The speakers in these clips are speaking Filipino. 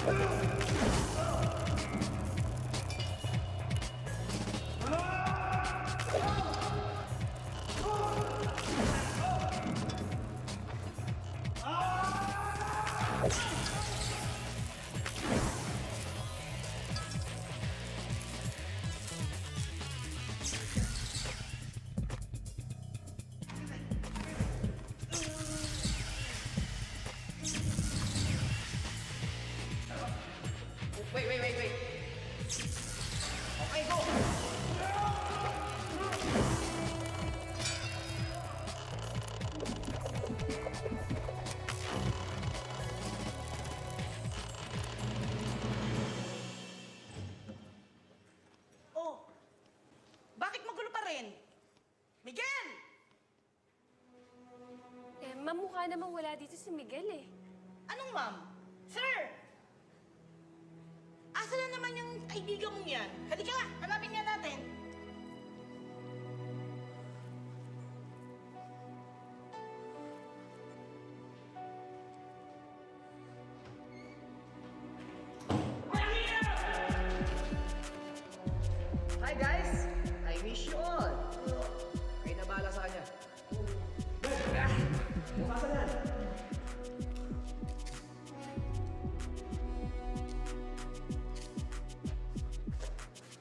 Wait. Okay, go! Oh, bakit magulo pa rin? Miguel! Ma'am, mukha namang wala dito si Miguel eh. Anong ma'am? Sir! Asa na naman yung kaibigan mong yan? Halika nga, hanapin nga natin. Hi guys! I wish you all. Kayo na bahala sa kanya.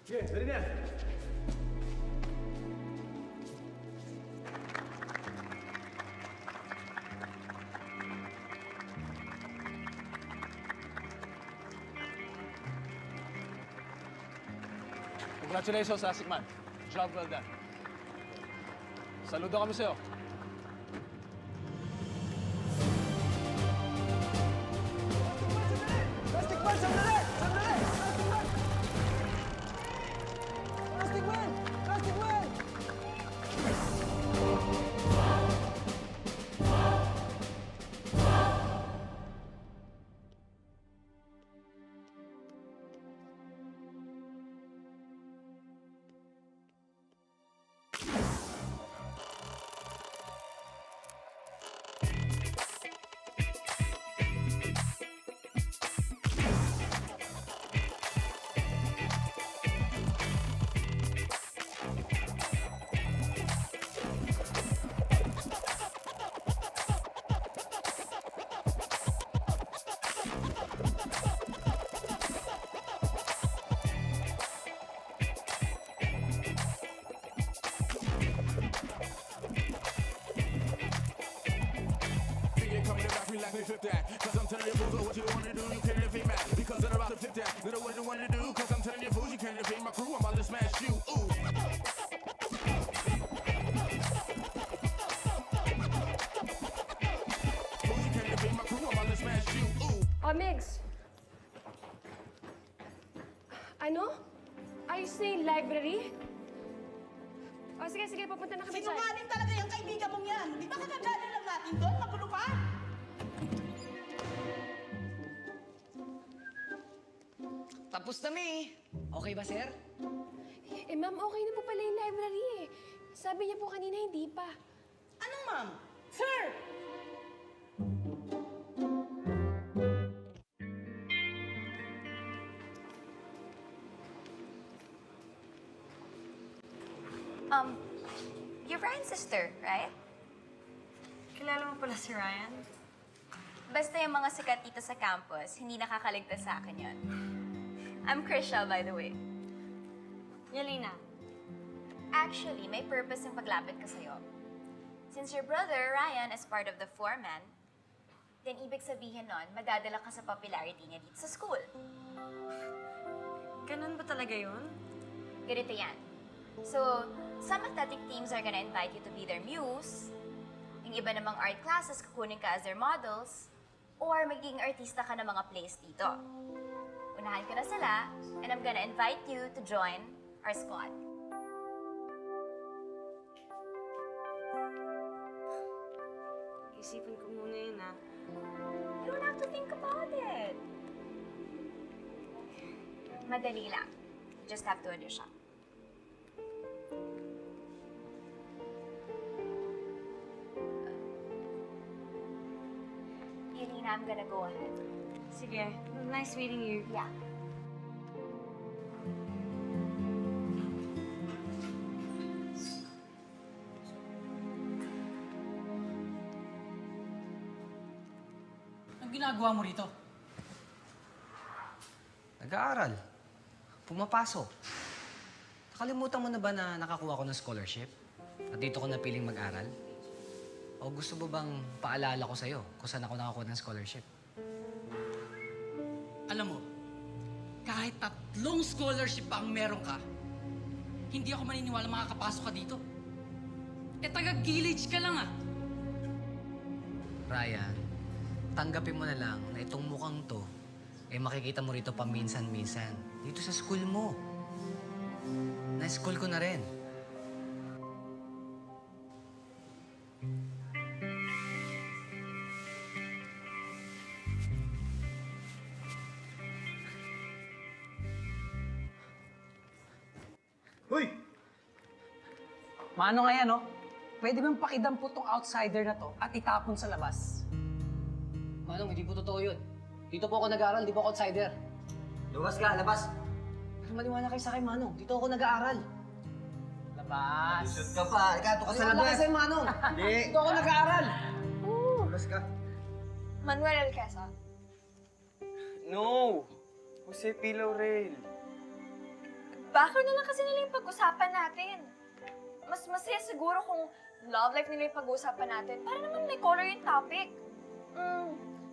Sige, dali na. Congratulations, Asikman. Job well done. Saludo kami sa'yo. Plastic man! Sandali! Sandali! Plastic man! Plastic man! Like me flip that, cause I'm telling you fools what you wanna do, you can't defeat that. Because I'm about to flip that, little what you wanna do, cause I'm telling you fools you can't defeat my crew, I'm about to smash you, ooh. Fools you can't defeat my crew, I'm about to smash you, ooh. Oh, Megs. Ano? Ayos na yung library? O, sige, papunta na kami dyan. Sinungaling talaga yung kaibigan mong yan. Di ba kakagaling lang natin doon? Magulo pa? Tapos na, May. Okay ba, sir? Ma'am, okay na po pala yung library eh. Sabi niya po kanina, hindi pa. Anong ma'am? Sir! You're Ryan's sister, right? Kilala mo pala si Ryan? Basta yung mga sikat dito sa campus, hindi nakakaligtas sa akin yun. I'm Krisha, by the way. Yelena. Actually, may purpose yung paglapit ko sa'yo. Since your brother, Ryan, is part of the foreman, then ibig sabihin nun, madadala ka sa popularity niya dito sa school. Ganun ba talaga yun? Ganito yan. So, some athletic teams are gonna invite you to be their muse. Yung iba namang art classes, kukunin ka as their models. Or magiging artista ka ng mga plays dito. Unahan ko na sila, and I'm gonna invite you to join our squad. Isipan ko muna yun, ah. You don't have to think about it. Madali lang. You just have to audition. Yelena, I'm gonna go ahead. Sige. Nice meeting you. Yeah. Anong ginagawa mo rito? Nag-aaral. Pumapasok. Nakalimutan mo na ba na nakakuha ko ng scholarship? At dito ko napiling mag-aral? O gusto mo bang paalala ko sa'yo kung saan ako nakakuha ng scholarship? Alam mo, kahit 3 scholarship pa ang meron ka, hindi ako maniniwala makakapasok ka dito. Eh, taga-Gilead ka lang ah. Ryan, tanggapin mo na lang na itong mukhang to, eh makikita mo rito paminsan-minsan. Dito sa school mo. Na-school ko na rin. Hoy! Mano nga yan, no? Pwede bang pakidampot tong outsider na to at itapon sa labas? Manong, hindi po totoo yun. Dito po ako nag-aaral, di po ako outsider. Lumas ka, labas. Pero maniwala kayo sa akin, Manong. Dito ako nag-aaral. Labas. Shoot ka pa. Ikato ka sa Maniwala labas. kayo sa'yo, Manong. Hindi. Dito ako nag-aaral. Lumas ka. Manuel Alquesa. No! Jose P. Laurel. Background na lang kasi nila yung pag-usapan natin. Mas masaya siguro kung love life nila yung pag-uusapan natin. Para naman may color yung topic.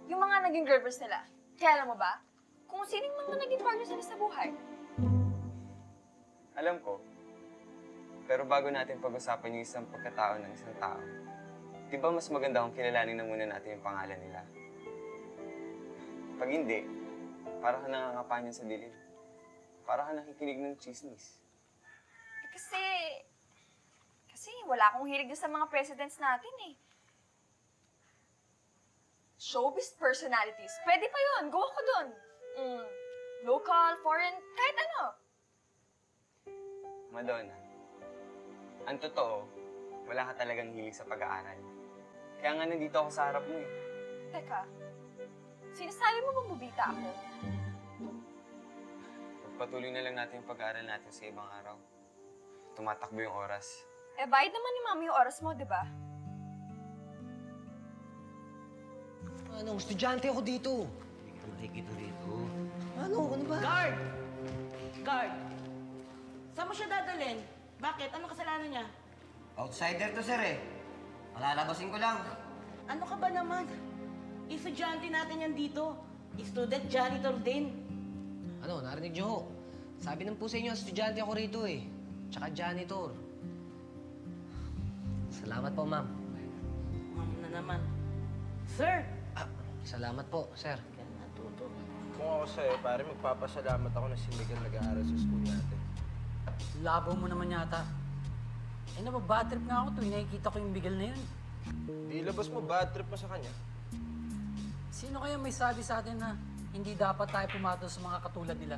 Yung mga naging girlfriends nila. Kaya alam mo ba? Kung sining mga naging partners nila sa buhay. Alam ko. Pero bago natin pag-usapan yung isang pagkatao ng isang tao, di ba mas maganda kung kilalanin na muna natin yung pangalan nila? Pag hindi, para ka nangangapanyan sa dilim. Para ka nakikinig ng chismis. Kasi wala akong hilig dun sa mga presidents natin eh. Showbiz personalities. Pwede pa yun. Go ako dun. Local, foreign, kahit ano. Madonna, ang totoo, wala ka talagang hilig sa pag-aaral. Kaya nga nandito ako sa harap mo eh. Teka, sinasabi mo bang bubita ako? Pagpatuloy na lang natin yung pag-aaral natin sa ibang araw. Tumatakbo yung oras. Eh, bayad naman ni Mami yung oras mo, di ba? Manong, estudyante ako dito. Hindi kita dito. Manong, ano ba? Guard! Guard! Saan mo siya dadalhin? Bakit? Ano kasalanan niya? Outsider to, sir eh. Malalabasin ko lang. Ano ka ba naman? Estudyante natin yan dito. Student janitor din. Ano, narinig niyo ho. Sabi ng po sa inyo, estudyante ako rito eh. Tsaka janitor. Salamat po, ma'am. Ma'am na naman. Sir! Salamat po, sir. Kaya natuto. Kung ako sa'yo, pare, magpapasalamat ako na si Miguel nag-aaral sa school natin. Labo mo naman yata. Eh, nababad trip nga ako tuwing nakikita ko yung Miguel na yun. Ilabas mo, bad trip mo sa kanya. Sino kaya may sabi sa atin na hindi dapat tayo pumatol sa mga katulad nila?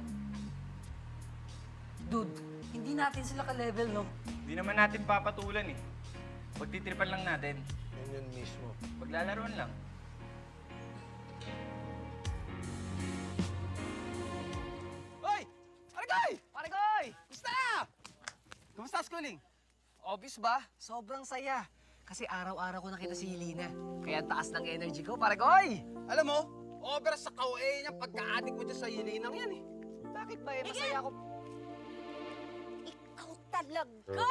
Dude, hindi natin sila ka-level, no? Hindi naman natin papatulan eh. Pagtitripan lang natin. Yun mismo. Paglalaroan lang. Hoy! Pare Koy! Pare Koy! Kumusta? Kumusta schooling? Obvious ba? Sobrang saya. Kasi araw-araw ko nakita si Helena. Kaya ang taas ng energy ko, pare koy! Alam mo, over sa kawae niya pagka-addict mo dyan sa Yelinang yan eh. Bakit ba eh? Masaya ako. Ikaw talaga!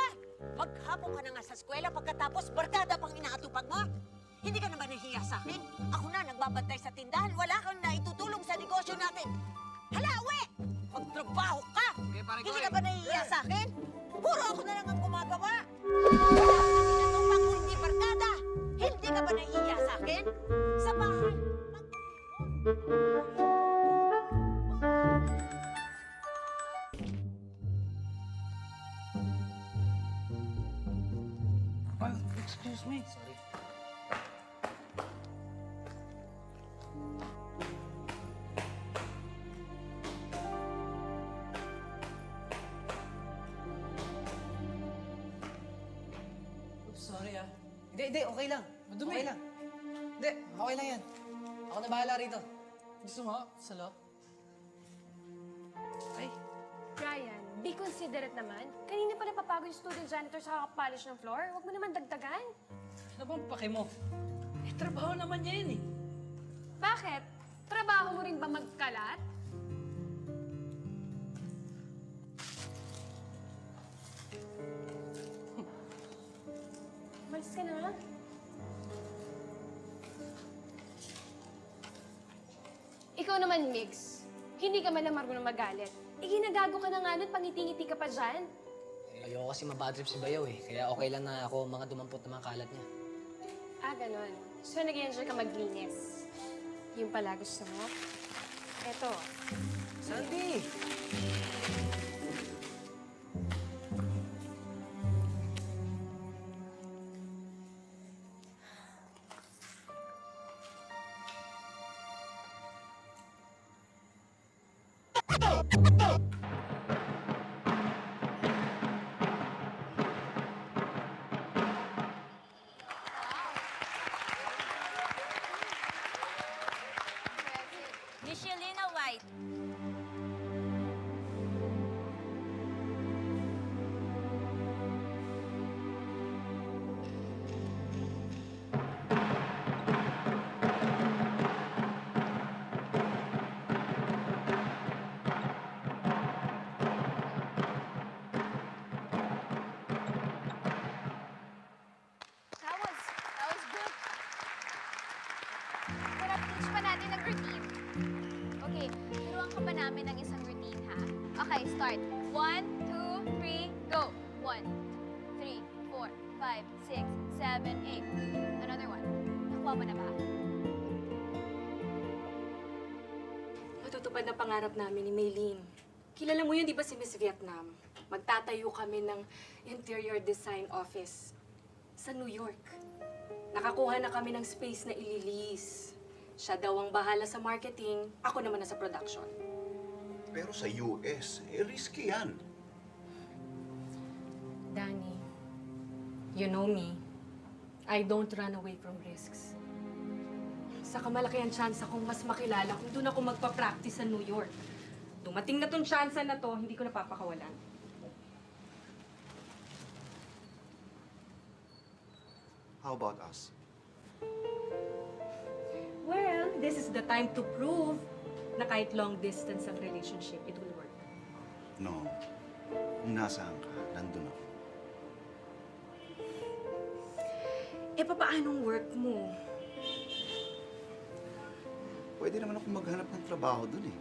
Maghapon ka na nga sa eskwela pagkatapos barkada pang inaatupag mo. Hindi ka naman nahiya sa akin. Ako na nagbabantay sa tindahan. Wala kang naitutulong sa negosyo natin. Hala, uwi! Magtrabaho ka! Okay, pare Hindi koy. ka ba nahihiya sa akin? Puro ako na lang ang gumagawa. Wala kang pinatupag kung hindi barkada. Hindi ka ba nahihiya sa akin? Sa bahay. Excuse me. Sorry. Oops, sorry ah. Hindi, okay lang. Madumi. Okay lang. Hindi, okay lang yan. Ako na bahala rito. Gusto mo? Salok? Ay, Ryan, be considerate naman. Kanina pa napapagod yung student janitor sa kakapolish ng floor. Huwag mo naman dagdagan. ano bang pake mo? Eh, trabaho naman niya yun eh. Bakit? Trabaho mo rin ba magkalat? Malis ka na. Ikaw naman, Migs. Hindi ka man lang marunong magalit. Ginagago ka na nga nun, pangiti-ngiti ka pa dyan. Ayoko kasi mabadrip si Bayaw eh. Kaya okay lang na ako mga dumampot na mga kalat niya. Ah, ganon. So, nag-enjoy ka maglinis. Yung pala gusto mo? Eto. Sandy! Michelina White. That was good. Pero teach pa natin ang routine. Okay, turuan ka pa namin ng isang routine, ha? Okay, start. 1, 2, 3, go! 1, 3, 4, 5, 6, 7, 8. Another one. Nakuha mo na ba? Matutupad na pangarap namin ni Maylene. Kilala mo yun, di ba si Miss Vietnam? Magtatayo kami ng interior design office sa New York. Nakakuha na kami ng space na ililis. Siya daw ang bahala sa marketing, ako naman na sa production. Pero sa US, risky yan. Danny, you know me. I don't run away from risks. Saka malaki ang chance akong mas makilala kung doon ako magpa-practice sa New York. Dumating na tong chance na to, hindi ko napapakawalan. How about us? Well, this is the time to prove na kahit long distance ang relationship, it will work. No. Kung nasaan ka, nandun ako. Eh, papaanong work mo? Pwede naman ako maghanap ng trabaho dun eh.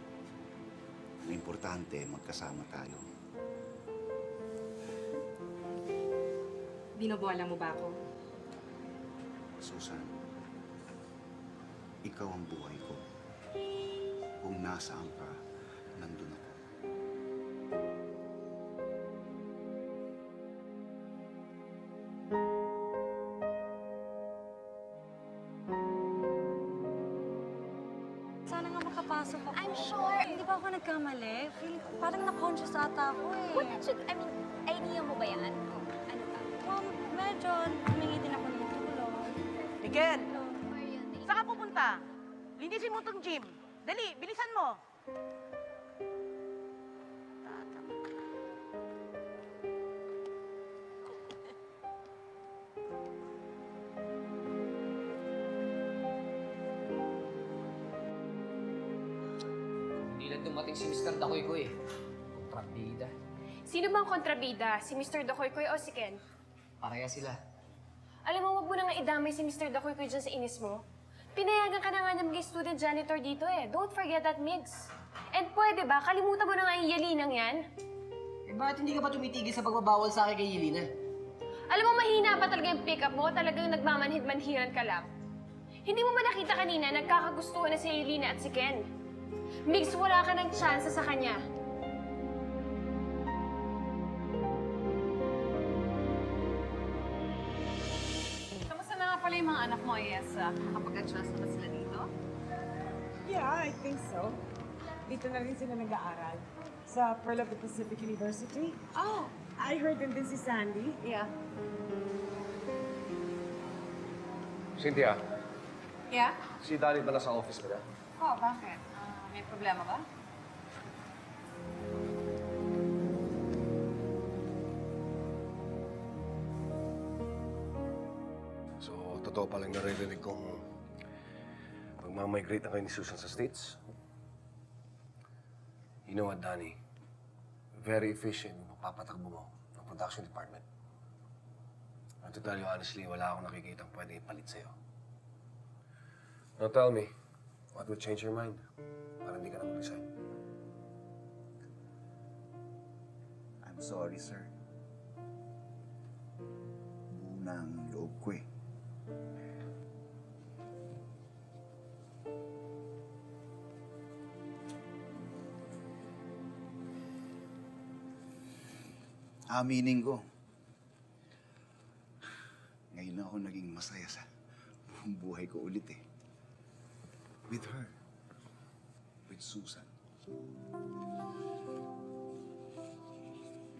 Ang importante, magkasama tayo. Binobola mo ba ako? Susan, ikaw ang buhay ko. Kung nasaan ka, nandun ako. Sana nga makapasok ako. I'm sure. Hindi ba ako nagkamali? Feeling ko parang na-conscious ata ako eh. What did you, I mean, idea mo ba yan? Ano ba? Medyo humingi din ako ng tulong. Miguel, Marian, saan ka pupunta? Linisin mo tong gym. Dali, bilisan mo. Hindi lang dumating si Mr. Dakoy ko eh. Kontrabida. Sino bang kontrabida? Si Mr. Dakoykoy o si Ken? Pareha sila. Alam mo, wag mo na nga idamay si Mr. Dakoykoy dyan sa inis mo. Pinayagan ka na nga na maging student janitor dito eh. Don't forget that, Migs. And pwede ba, kalimutan mo na nga yung yalinang yan? Eh bakit hindi ka pa tumitigil sa pagbabawal sa akin kay Yelena? Alam mo, mahina pa talaga yung pick-up mo. Talagang nagmamanhid-manhiran ka lang. Hindi mo ba nakita kanina, nagkakagustuhan na si Yelena at si Ken? Migs, wala ka ng chance sa kanya. Kamusta na nga pala yung mga anak mo, Yes? Nakapag-adjust na ba sila dito? Yeah, I think so. Dito na rin sila nag-aaral. Sa Pearl of the Pacific University. Oh, I heard din si Sandy. yeah. Cynthia, Yeah? si Danny ba nasa office mo na? Oh, bakit? May problema ba? So, totoo palang naririnig kong magmamigrate na kayo ni Susan sa States? You know what, Danny? Very efficient yung papatakbo mo ng production department. And to tell you honestly, wala akong nakikita pwede ipalit sa'yo. Now tell me, what would change your mind? Para hindi ka na mag-resign. I'm sorry, sir. Buo na ang loob ko eh. Aminin ko. Ngayon ako naging masaya sa buong buhay ko ulit eh. With her. With Susan.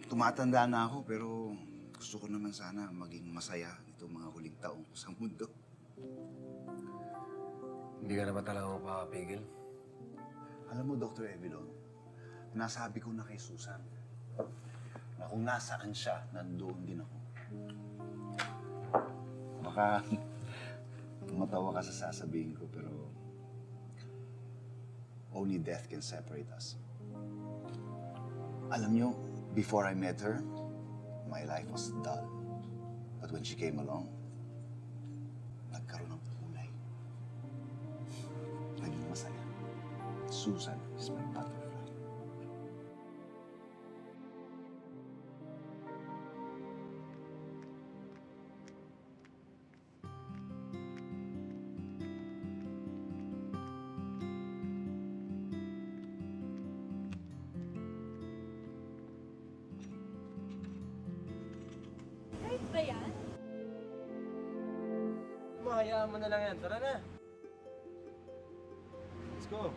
Tumatanda na ako pero gusto ko naman sana maging masaya itong mga huling taong ko sa mundo. Hindi ka na ba talaga mapapigil? Alam mo, Dr. Evilon, nasabi ko na kay Susan na kung nasaan siya, nandoon din ako. Baka tumatawa ka sa sasabihin ko, pero only death can separate us. Alam niyo, before I met her, my life was dull. But when she came along, nagkaroon ng kulay. Naging masaya. Susan is my butterfly. Right ba yan? Mahayaan mo na lang yan. Tara na. Let's go.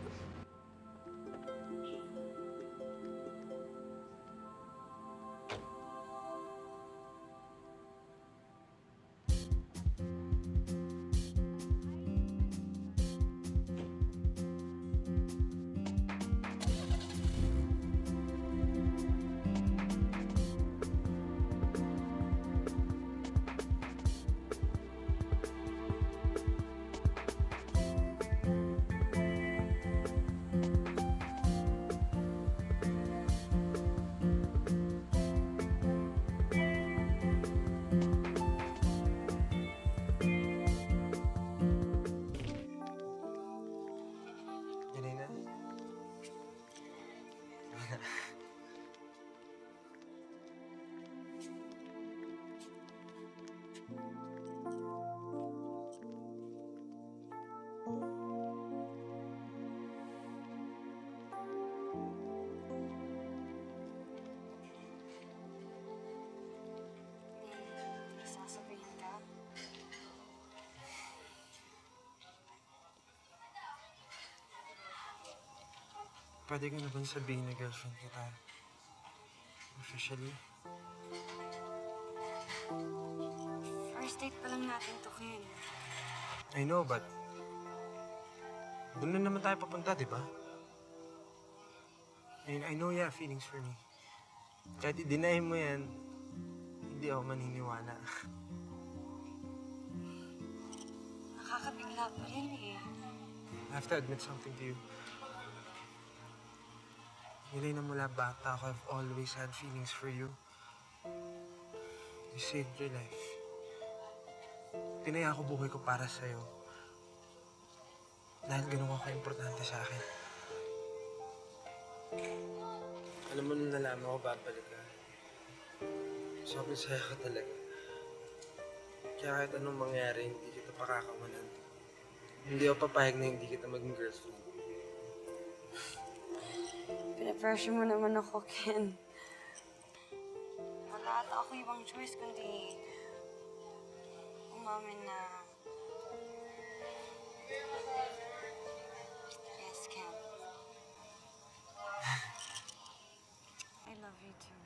Sasabihin ka? Pwede ko na bang sabihin na girlfriend kita? Officially? First date pa lang natin to, Ken. I know, but doon na naman tayo papunta, di ba? And I know you have feelings for me. Kahit i-deny mo yan, hindi ako maniniwala. Nakakabigla pa rin eh. I have to admit something to you. Nilay na mula bata ako, I've always had feelings for you. You saved your life. Tinaya ko buhay ko para sa'yo. Dahil ganun ka importante sa akin. Alam mo, nung nalaman ko babalik ka, sobrang saya ka talaga. Kaya kahit anong mangyari, hindi kita pakakawalan. Hindi ako papayag na hindi kita maging girlfriend. Pina-pressure mo naman ako, Ken. Wala ata ako ibang choice kundi umamin na yes, Ken. I love you too.